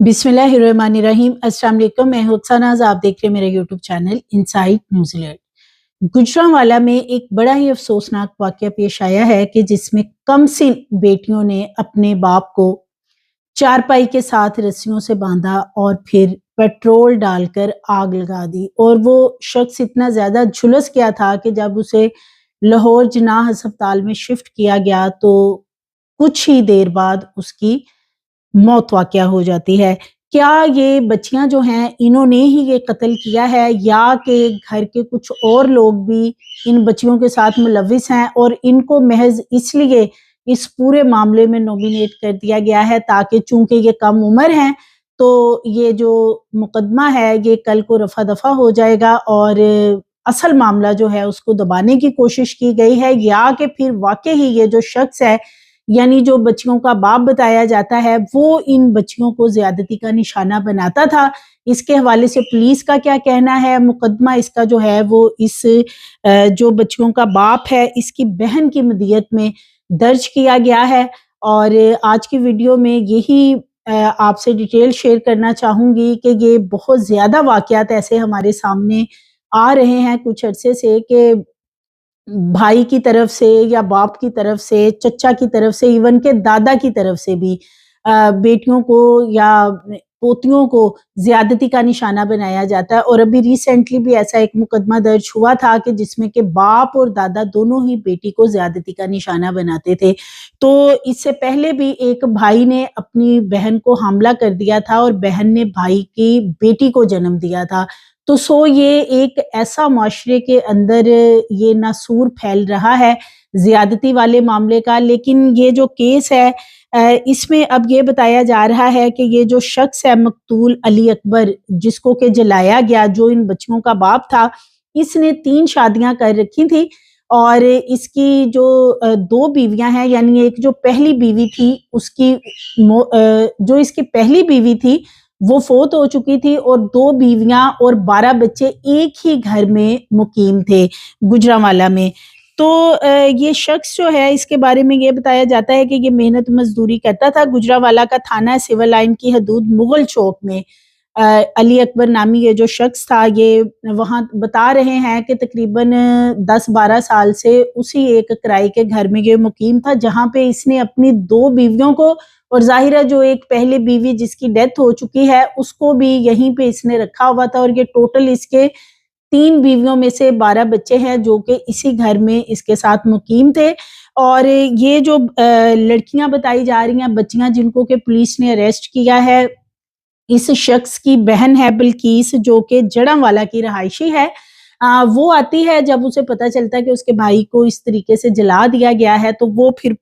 बिस्मिल्लाहिर्रहमानिर्रहीम। अस्सलाम वालेकुम। मैं हूं सनाज, आप देख रहे हैं मेरा YouTube channel inside New Zealand. Gujranwala में एक बड़ा ही अफसोसनाक वाकया पेश आया है कि जिसमें कमसिन बेटियों ने अपने बाप को चारपाई के साथ रस्सियों से बांधा और फिर पेट्रोल डालकर आग लगा दी। और वो शख्स इतना ज्यादा झुलस गया था कि जब उसे लाहौर जनाह अस्पताल में शिफ्ट किया गया तो कुछ ही देर बाद उसकी मौत वाक़या हो जाती है। क्या ये बच्चियाँ जो हैं इन्होंने ही ये कत्ल किया है या कि घर के कुछ और लोग भी इन बच्चियों के साथ मुलव्विस हैं और इनको महज़ इसलिए इस पूरे मामले में नॉमिनेट कर दिया गया है ताकि चूँकि ये कम उम्र हैं तो ये जो मुकदमा है ये कल को रफ़ा-दफ़ा हो जाएगा और असल मामला जो है उसको दबाने की कोशिश की गई है, या कि फिर वाक़ई ही ये जो शख्स है यानी जो बच्चियों का बाप बताया जाता है वो इन बच्चियों को ज़्यादती का निशाना बनाता था। इसके हवाले से पुलिस का क्या कहना है? मुकदमा इसका जो है वो इस जो बच्चियों का बाप है इसकी बहन की मदीयत में दर्ज किया गया है। और आज की वीडियो में यही आपसे डिटेल शेयर करना चाहूँगी कि ये बहुत ज़्यादा वाक़यात ऐसे हमारे सामने आ रहे हैं कुछ अरसे से कि भाई की तरफ से या बाप की तरफ से, चचा की तरफ से, इवन के दादा की तरफ से भी बेटियों को या पोतियों को ज़्यादती का निशाना बनाया जाता है। और अभी रिसेंटली भी ऐसा एक मुकदमा दर्ज हुआ था कि जिसमें कि बाप और दादा दोनों ही बेटी को ज़्यादती का निशाना बनाते थे। तो इससे पहले भी एक भाई ने अपनी बहन को हमला कर दिया था और बहन ने भाई की बेटी को जन्म दिया था। तो ये एक ऐसा माशरे के अंदर ये नासूर फैल रहा है ज़्यादती वाले मामले का। लेकिन ये जो केस है इसमें अब ये बताया जा रहा है कि ये जो शख्स है मकतूल अली अकबर जिसको कि जलाया गया, जो इन बच्चियों का बाप था, इसने 3 शादियां कर रखी थी और इसकी जो 2 बीवियां हैं, यानी एक जो पहली बीवी थी उसकी जो इसकी पहली बीवी थी वो फ़ौत हो चुकी थी और 2 बीवियाँ और 12 बच्चे एक ही घर में मुकीम थे गुजरांवाला में। तो ये शख्स जो है इसके बारे में ये बताया जाता है कि ये मेहनत मज़दूरी करता था। गुजरांवाला का थाना सिविल लाइन की हदूद मुगल चौक में अली अकबर नामी ये जो शख्स था ये वहाँ बता रहे हैं कि तकरीबन 10-12 साल से उसी एक किराए के घर में ये मुकीम था जहाँ पे इसने अपनी 2 बीवियों को और ज़ाहिर है जो एक पहली बीवी जिसकी डेथ हो चुकी है उसको भी यहीं पे इसने रखा हुआ था। और ये टोटल इसके 3 बीवियों में से 12 बच्चे हैं जो कि इसी घर में इसके साथ मुकीम थे। और ये जो लड़कियां बताई जा रही हैं, बच्चियां जिनको कि पुलिस ने अरेस्ट किया है, इस शख्स की बहन है बिल्किस जो कि जड़ांवाला की रहायशी है। वो आती है जब उसे पता चलता है कि उसके भाई को इस तरीके से जला दिया गया है तो वो फिर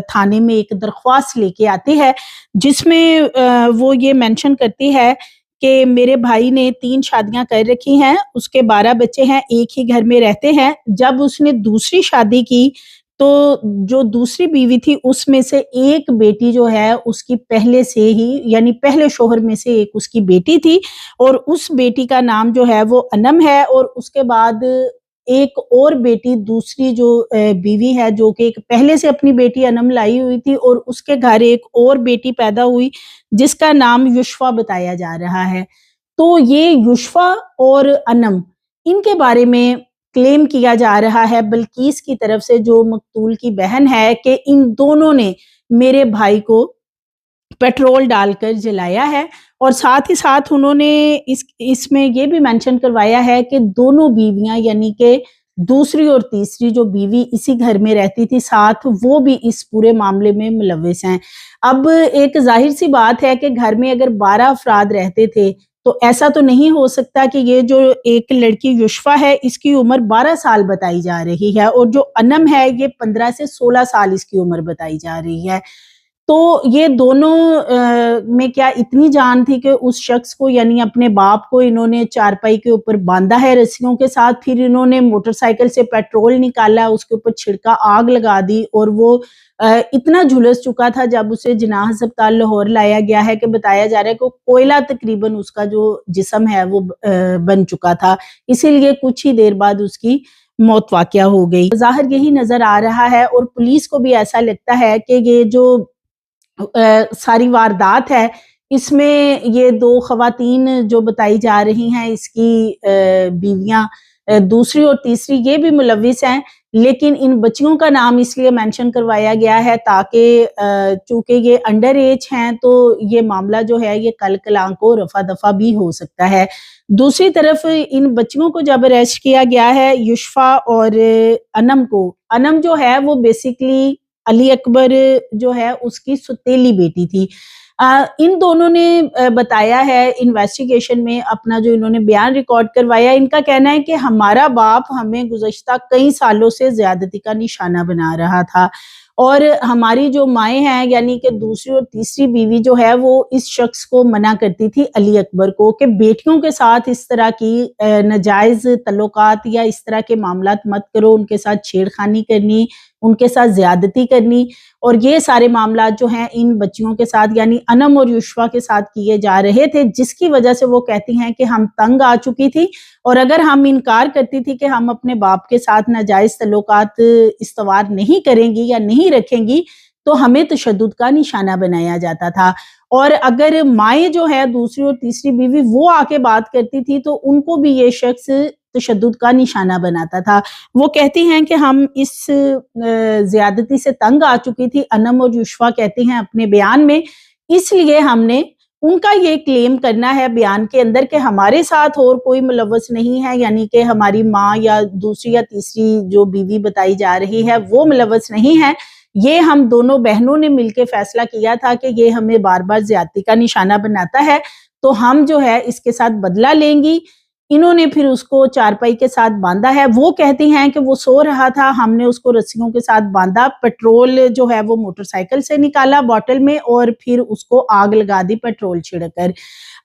थाने में एक दरख्वास्त लेके आती है जिसमें वो ये मेंशन करती है कि मेरे भाई ने 3 शादियां कर रखी हैं, उसके 12 बच्चे हैं, एक ही घर में रहते हैं। जब उसने दूसरी शादी की तो जो दूसरी बीवी थी उसमें से एक बेटी जो है उसकी पहले से ही यानी पहले शौहर में से एक उसकी बेटी थी और उस बेटी का नाम जो है वो अनम है। और उसके बाद एक और बेटी दूसरी जो बीवी है जो कि एक पहले से अपनी बेटी अनम लाई हुई थी और उसके घर एक और बेटी पैदा हुई जिसका नाम युशफा बताया जा रहा है। तो ये युशफा और अनम इनके बारे में क्लेम किया जा रहा है बल्कीस की तरफ से जो मकतूल की बहन है कि इन दोनों ने मेरे भाई को पेट्रोल डालकर जलाया है। और साथ ही साथ उन्होंने इसमें ये भी मेंशन करवाया है कि दोनों बीवियां यानी कि दूसरी और तीसरी जो बीवी इसी घर में रहती थी साथ, वो भी इस पूरे मामले में मुलव्विस हैं। अब एक जाहिर सी बात है कि घर में अगर 12 अफराद रहते थे तो ऐसा तो नहीं हो सकता कि ये जो एक लड़की युशफा है इसकी उम्र 12 साल बताई जा रही है और जो अनम है ये 15 से 16 साल इसकी उम्र बताई जा रही है। तो ये दोनों में क्या इतनी जान थी कि उस शख्स को यानी अपने बाप को इन्होंने चारपाई के ऊपर बांधा है रस्सियों के साथ, फिर इन्होंने मोटरसाइकिल से पेट्रोल निकाला, उसके ऊपर छिड़का, आग लगा दी और वो इतना झुलस चुका था जब उसे जनाह अस्पताल लाहौर लाया गया है कि बताया जा रहा है कि कोयला तकरीबन उसका जो जिस्म है वो बन चुका था, इसीलिए कुछ ही देर बाद उसकी मौत वाक़या हो गई। ज़ाहिर यही नज़र आ रहा है और पुलिस को भी ऐसा लगता है कि ये जो सारी वारदात है اس میں یہ 2 خواتین جو بتائی جا رہی ہیں اس کی بیویاں دوسری اور تیسری یہ بھی ملوث ہیں، لیکن ان بچیوں کا نام اس لیے مینشن کروایا گیا ہے تاکہ چونکہ یہ انڈر ایج ہیں تو یہ معاملہ جو ہے یہ کل کلاں کو رفع دفع بھی ہو سکتا ہے۔ دوسری طرف ان بچیوں کو جب اریسٹ کیا گیا ہے یشفا اور انم کو، انم جو ہے وہ بیسیکلی علی اکبر جو ہے اس کی ستیلی بیٹی تھی۔ ان دونوں نے بتایا ہے انویسٹیگیشن میں اپنا جو انہوں نے بیان ریکارڈ کروایا، ان کا کہنا ہے کہ ہمارا باپ ہمیں گزشتہ کئی سالوں سے زیادتی کا نشانہ بنا رہا تھا، اور ہماری جو مائیں ہیں یعنی کہ دوسری اور تیسری بیوی جو ہے وہ اس شخص کو منع کرتی تھی علی اکبر کو کہ بیٹیوں کے ساتھ اس طرح کی ناجائز تعلقات یا اس طرح کے معاملات مت کرو، ان کے ساتھ چھیڑ خانی کرنی، ان کے ساتھ زیادتی کرنی، اور یہ سارے معاملات جو ہیں ان بچیوں کے ساتھ یعنی انم اور یشوا کے ساتھ کیے جا رہے تھے، جس کی وجہ سے وہ کہتی ہیں کہ ہم تنگ آ چکی تھی، اور اگر ہم انکار کرتی تھی کہ ہم اپنے باپ کے ساتھ ناجائز تعلقات استوار نہیں کریں گی یا نہیں رکھیں گی تو ہمیں تشدد کا نشانہ بنایا جاتا تھا، اور اگر مائیں جو ہے دوسری اور تیسری بیوی وہ آ کے بات کرتی تھی تو ان کو بھی یہ شخص تشدد کا نشانہ بناتا تھا۔ وہ کہتی ہیں کہ ہم اس زیادتی سے تنگ آ چکی تھی، انم اور یشوا کہتی ہیں اپنے بیان میں، اس لیے ہم نے ان کا یہ کلیم کرنا ہے بیان کے اندر کہ ہمارے ساتھ اور کوئی ملوث نہیں ہے، یعنی کہ ہماری ماں یا دوسری یا تیسری جو بیوی بتائی جا رہی ہے وہ ملوث نہیں ہے، یہ ہم دونوں بہنوں نے مل کے فیصلہ کیا تھا کہ یہ ہمیں بار بار زیادتی کا نشانہ بناتا ہے تو ہم جو ہے اس کے ساتھ بدلہ لیں گی۔ انہوں نے پھر اس کو چارپائی کے ساتھ باندھا ہے، وہ کہتی ہیں کہ وہ سو رہا تھا، ہم نے اس کو رسیوں کے ساتھ باندھا، پیٹرول جو ہے وہ موٹر سائیکل سے نکالا باٹل میں اور پھر اس کو آگ لگا دی پیٹرول چھڑک کر۔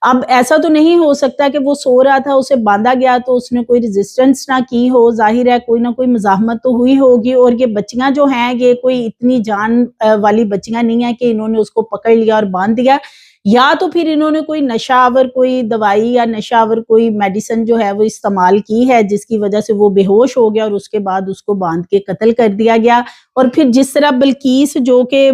اب ایسا تو نہیں ہو سکتا کہ وہ سو رہا تھا اسے باندھا گیا تو اس نے کوئی ریزسٹنس نہ کی ہو، ظاہر ہے کوئی نہ کوئی مزاحمت تو ہوئی ہوگی، اور یہ بچیاں جو ہیں یہ کوئی اتنی جان والی بچیاں نہیں ہیں کہ انہوں نے اس کو پکڑ لیا اور باندھ دیا، یا تو پھر انہوں نے کوئی نشہ آور کوئی دوائی یا نشہ آور کوئی میڈیسن جو ہے وہ استعمال کی ہے جس کی وجہ سے وہ بے ہوش ہو گیا اور اس کے بعد اس کو باندھ کے قتل کر دیا گیا۔ اور پھر جس طرح بلقیس جو کہ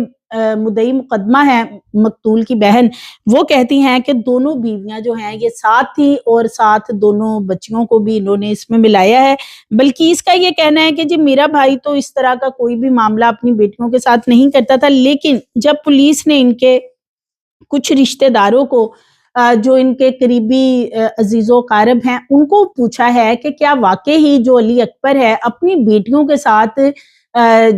مدعی مقدمہ ہے مقتول کی بہن، وہ کہتی ہیں کہ دونوں بیویاں جو ہیں یہ ساتھ تھی اور ساتھ دونوں بچیوں کو بھی انہوں نے اس میں ملایا ہے۔ بلقیس کا یہ کہنا ہے کہ جی میرا بھائی تو اس طرح کا کوئی بھی معاملہ اپنی بیٹیوں کے ساتھ نہیں کرتا تھا، لیکن جب پولیس نے ان کے کچھ رشتہ داروں کو جو ان کے قریبی عزیز و اقارب ہیں ان کو پوچھا ہے کہ کیا واقعی ہی جو علی اکبر ہے اپنی بیٹیوں کے ساتھ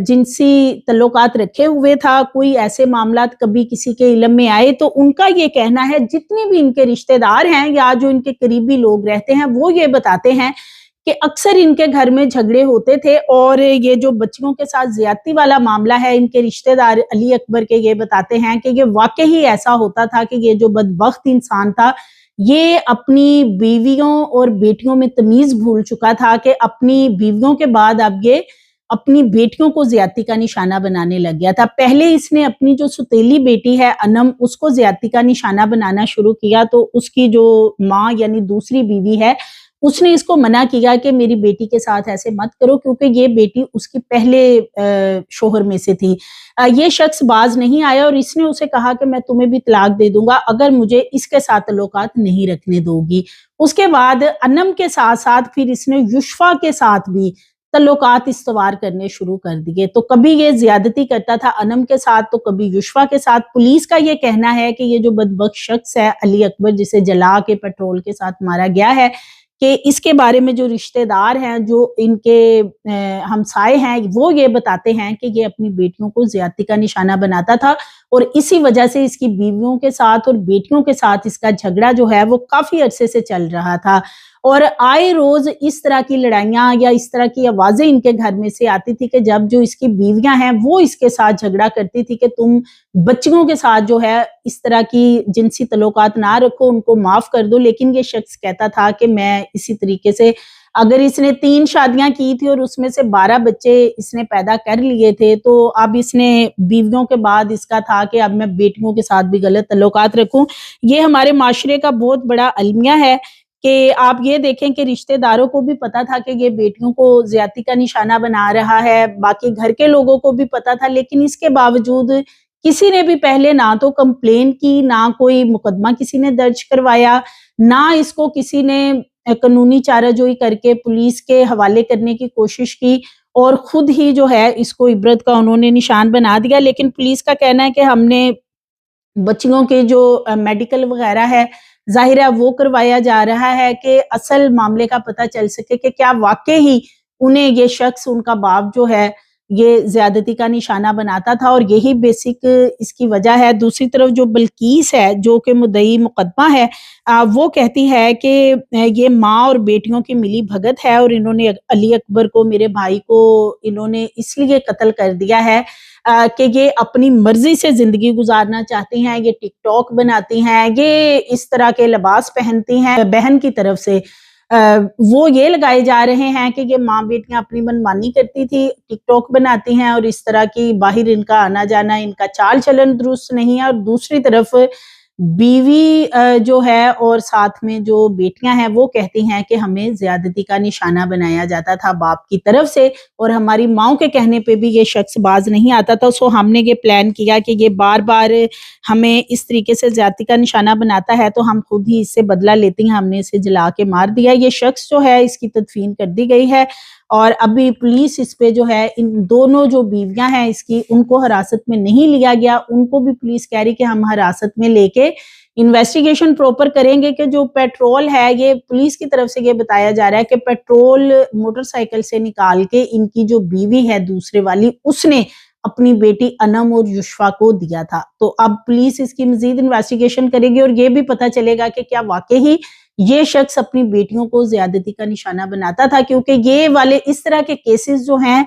جنسی تعلقات رکھے ہوئے تھا، کوئی ایسے معاملات کبھی کسی کے علم میں آئے، تو ان کا یہ کہنا ہے جتنے بھی ان کے رشتہ دار ہیں یا جو ان کے قریبی لوگ رہتے ہیں وہ یہ بتاتے ہیں کہ اکثر ان کے گھر میں جھگڑے ہوتے تھے، اور یہ جو بچیوں کے ساتھ زیادتی والا معاملہ ہے ان کے رشتہ دار علی اکبر کے یہ بتاتے ہیں کہ یہ واقعی ایسا ہوتا تھا کہ یہ جو بدبخت انسان تھا یہ اپنی بیویوں اور بیٹیوں میں تمیز بھول چکا تھا کہ اپنی بیویوں کے بعد اب یہ اپنی بیٹیوں کو زیادتی کا نشانہ بنانے لگ گیا تھا۔ پہلے اس نے اپنی جو ستیلی بیٹی ہے انم اس کو زیادتی کا نشانہ بنانا شروع کیا، تو اس کی جو ماں یعنی دوسری بیوی ہے اس نے اس کو منع کیا کہ میری بیٹی کے ساتھ ایسے مت کرو کیونکہ یہ بیٹی اس کی پہلے شوہر میں سے تھی۔ یہ شخص باز نہیں آیا اور اس نے اسے کہا کہ میں تمہیں بھی طلاق دے دوں گا اگر مجھے اس کے ساتھ تعلقات نہیں رکھنے دو گی۔ اس کے بعد انم کے ساتھ ساتھ پھر اس نے یشفا کے ساتھ بھی تعلقات استوار کرنے شروع کر دیے، تو کبھی یہ زیادتی کرتا تھا انم کے ساتھ تو کبھی یشفا کے ساتھ۔ پولیس کا یہ کہنا ہے کہ یہ جو بدبخت شخص ہے علی اکبر جسے جلا کے پیٹرول کے ساتھ مارا گیا ہے، کہ اس کے بارے میں جو رشتہ دار ہیں جو ان کے ہمسائے ہیں وہ یہ بتاتے ہیں کہ یہ اپنی بیٹیوں کو زیادتی کا نشانہ بناتا تھا، اور اسی وجہ سے اس کی بیویوں کے ساتھ اور بیٹیوں کے ساتھ اس کا جھگڑا جو ہے وہ کافی عرصے سے چل رہا تھا، اور آئے روز اس طرح کی لڑائیاں یا اس طرح کی آوازیں ان کے گھر میں سے آتی تھی کہ جب جو اس کی بیویاں ہیں وہ اس کے ساتھ جھگڑا کرتی تھی کہ تم بچیوں کے ساتھ جو ہے اس طرح کی جنسی تعلقات نہ رکھو، ان کو معاف کر دو، لیکن یہ شخص کہتا تھا کہ میں اسی طریقے سے اگر اس نے 3 شادیاں کی تھی اور اس میں سے 12 بچے اس نے پیدا کر لیے تھے تو اب اس نے بیویوں کے بعد اس کا تھا کہ اب میں بیٹیوں کے ساتھ بھی غلط تعلقات رکھوں۔ یہ ہمارے معاشرے کا بہت بڑا المیہ ہے کہ آپ یہ دیکھیں کہ رشتہ داروں کو بھی پتا تھا کہ یہ بیٹیوں کو زیادتی کا نشانہ بنا رہا ہے، باقی گھر کے لوگوں کو بھی پتا تھا، لیکن اس کے باوجود किसी ने भी पहले ना तो कंप्लेन की, ना कोई मुकदमा किसी ने दर्ज करवाया, ना इसको किसी ने कानूनी चाराजोई करके पुलिस के हवाले करने की कोशिश की, और खुद ही जो है इसको इबरत का उन्होंने निशान बना दिया। लेकिन पुलिस का कहना है कि हमने बच्चियों के जो मेडिकल वगैरह है, ज़ाहिर है वो करवाया जा रहा है कि असल मामले का पता चल सके कि क्या वाक़ई ही उन्हें ये शख्स, उनका बाप जो है, ये ज़्यादती का निशाना बनाता था, और यही बेसिक इसकी वजह है। दूसरी तरफ जो बल्कीस है, जो कि मुद्दई मुकदमा है, वो कहती है कि ये माँ और बेटियों की मिली भगत है, और इन्होंने अली अकबर को, मेरे भाई को, इन्होंने इसलिए कत्ल कर दिया है कि ये अपनी मर्जी से जिंदगी गुजारना चाहती हैं, ये टिकटॉक बनाती हैं, ये इस तरह के लिबास पहनती हैं। बहन की तरफ से वो ये लगाए जा रहे हैं कि ये माँ बेटियां अपनी मनमानी करती थी, टिकटॉक बनाती हैं, और इस तरह की बाहर इनका आना जाना, इनका चाल चलन दुरुस्त नहीं है। और दूसरी तरफ बीवी जो है और साथ में जो बेटियां हैं, वो कहती हैं कि हमें ज्यादती का निशाना बनाया जाता था बाप की तरफ से, और हमारी माओ के कहने पे भी ये शख्स बाज नहीं आता था। सो हमने ये प्लान किया कि ये बार बार हमें इस तरीके से ज्यादती का निशाना बनाता है, तो हम खुद ही इससे बदला लेती हैं, हमने इसे जला के मार दिया। ये शख्स जो है, इसकी तदफीन कर दी गई है, और अभी पुलिस इस पे जो है, इन दोनों जो बीवियां हैं इसकी, उनको हिरासत में नहीं लिया गया। उनको भी पुलिस कह रही कि हम हिरासत में लेके इन्वेस्टिगेशन प्रॉपर करेंगे कि जो पेट्रोल है, ये पुलिस की तरफ से ये बताया जा रहा है कि पेट्रोल मोटरसाइकिल से निकाल के इनकी जो बीवी है दूसरे वाली, उसने अपनी बेटी अनम और युशफा को दिया था। तो अब पुलिस इसकी मजीद इन्वेस्टिगेशन करेगी, और ये भी पता चलेगा कि क्या वाकई ही ये शख्स अपनी बेटियों को ज्यादती का निशाना बनाता था। क्योंकि ये वाले इस तरह के केसेस जो हैं,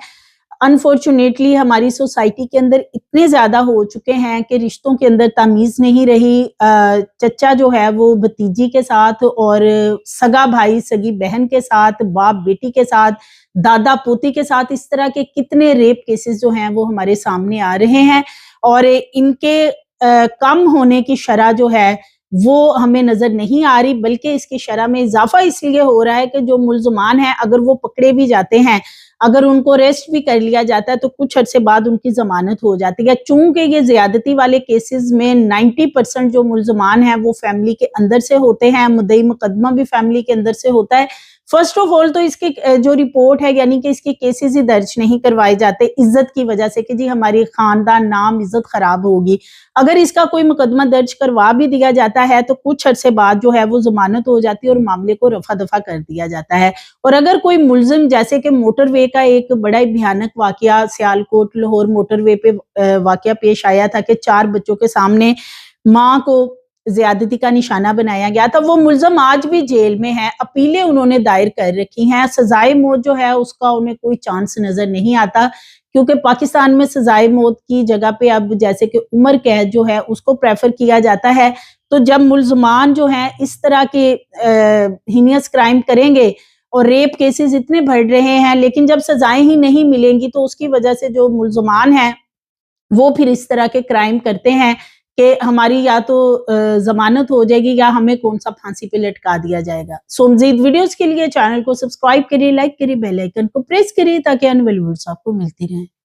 अनफॉर्चुनेटली हमारी सोसाइटी के अंदर इतने ज्यादा हो चुके हैं कि रिश्तों के अंदर तमीज नहीं रही। चचा जो है वो भतीजी के साथ, और सगा भाई सगी बहन के साथ, बाप बेटी के साथ, दादा पोती के साथ, इस तरह के कितने रेप केसेस जो हैं वो हमारे सामने आ रहे हैं। और इनके कम होने की शरह जो है वो हमें नजर नहीं आ रही, बल्कि इसकी शरह में इजाफा इसलिए हो रहा है कि जो मुल्जमान हैं, अगर वो पकड़े भी जाते हैं, अगर उनको अरेस्ट भी कर लिया जाता है, तो कुछ अरसे बाद उनकी जमानत हो जाती है। चूंकि ये ज्यादती वाले केसेस में 90% जो मुल्जमान हैं वो फैमिली के अंदर से होते हैं, मुद्दई मुकदमा भी फैमिली के अंदर से होता है। फर्स्ट ऑफ ऑल तो इसकी जो रिपोर्ट है, यानी कि इसके केसेस ही दर्ज नहीं करवाए जाते इज्जत की वजह से, कि जी हमारी खानदान नाम इज्जत खराब होगी। अगर इसका कोई मुकदमा दर्ज करवा भी दिया जाता है, तो कुछ अरसे बाद जो है वो जमानत हो जाती है, और मामले को रफा दफा कर दिया जाता है। और अगर कोई मुलजिम, जैसे कि मोटरवे का एक बड़ा ही भयानक वाकया सियालकोट लाहौर मोटरवे पे वाकया पेश आया था कि 4 बच्चों के सामने माँ को ज्यादती का निशाना बनाया गया था, वो मुलजम आज भी जेल में है। अपीलें उन्होंने दायर कर रखी हैं, सजाए मौत जो है उसका उन्हें कोई चांस नजर नहीं आता, क्योंकि पाकिस्तान में सजाए मौत की जगह पे अब जैसे कि उम्र कैद जो है उसको प्रेफर किया जाता है। तो जब मुल्जमान जो हैं इस तरह के हीनियस क्राइम करेंगे, और रेप केसेस इतने बढ़ रहे हैं, लेकिन जब सजाएं ही नहीं मिलेंगी, तो उसकी वजह से जो मुल्जमान हैं वो फिर इस तरह के क्राइम करते हैं कि हमारी या तो जमानत हो जाएगी, या हमें कौन सा फांसी पे लटका दिया जाएगा। सो मजीद वीडियोस के लिए चैनल को सब्सक्राइब करिए, लाइक करिए, बेल आइकन को प्रेस करिए, ताकि आने वाली वीडियोस आपको मिलती रहें।